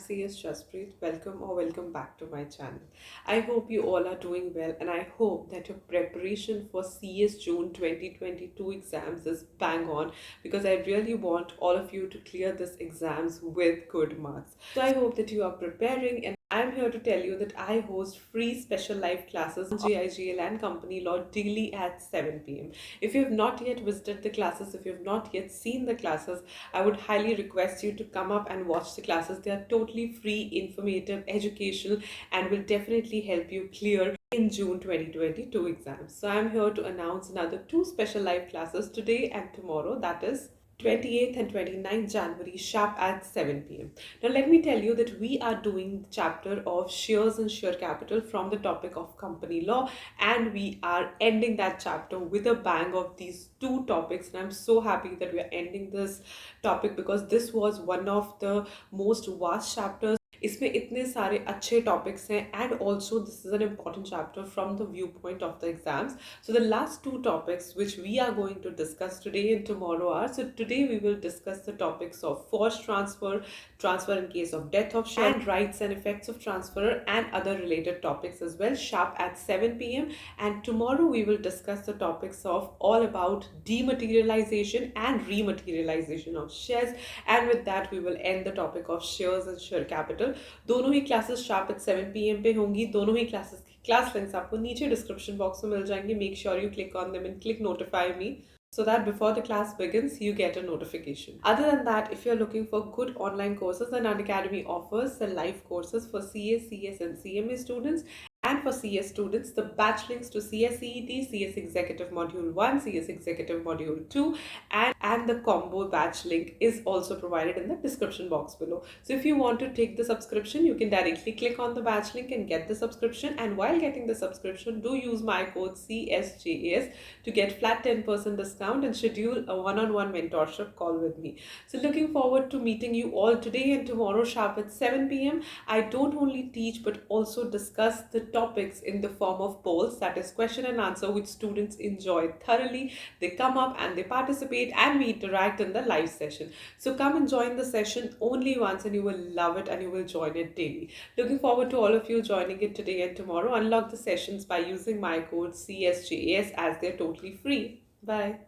CSJAS. Welcome back to my channel. I hope you all are doing well, and I hope that your preparation for CS June 2022 exams is bang on, because I really want all of you to clear this exams with good marks. So I hope that you are preparing, and I'm here to tell you that I host free special live classes on JIGL and company law daily at 7 p.m. If you have not yet visited the classes, if you have not yet seen the classes, I would highly request you to come up and watch the classes. They are totally free, informative, educational, and will definitely help you clear in June 2022 exams. So I'm here to announce another two special live classes today and tomorrow, that is 28th and 29th January, sharp at 7 p.m. Now, let me tell you that we are doing the chapter of shares and share capital from the topic of company law, and we are ending that chapter with a bang of these two topics. And I'm so happy that we are ending this topic because this was one of the most vast chapters. इसमें इतने सारे अच्छे topics हैं, and also this is an important chapter from the viewpoint of the exams. So the last two topics which we are going to discuss today and tomorrow are, so today we will discuss the topics of forced transfer, transfer in case of death of share, and rights and effects of transfer, and other related topics as well, sharp at 7 p.m. And tomorrow we will discuss the topics of all about dematerialization and rematerialization of shares, and with that we will end the topic of shares and share capital. दोनों ही classes sharp eight 7 PM पे होंगी. दोनों ही classes की class links आपको नीचे description box में मिल जाएंगे. Make sure you click on them and click notify me so that before the class begins you get a notification. Other than that, if you're looking for good online courses, then Unacademy offers the live courses for CS, CS and CMA students. And for CS students, the batch links to CS CET, CS Executive Module 1, CS Executive Module 2, and the combo batch link is also provided in the description box below. So if you want to take the subscription, you can directly click on the batch link and get the subscription. And while getting the subscription, do use my code CSJAS to get flat 10% discount and schedule a one-on-one mentorship call with me. So looking forward to meeting you all today and tomorrow sharp at 7 p.m. I don't only teach but also discuss the topics in the form of polls, that is question and answer, which students enjoy thoroughly. They come up and they participate and we interact in the live session. So come and join the session only once and you will love it and you will join it daily. Looking forward to all of you joining it today and tomorrow. Unlock the sessions by using my code CSJAS as they're totally free. Bye.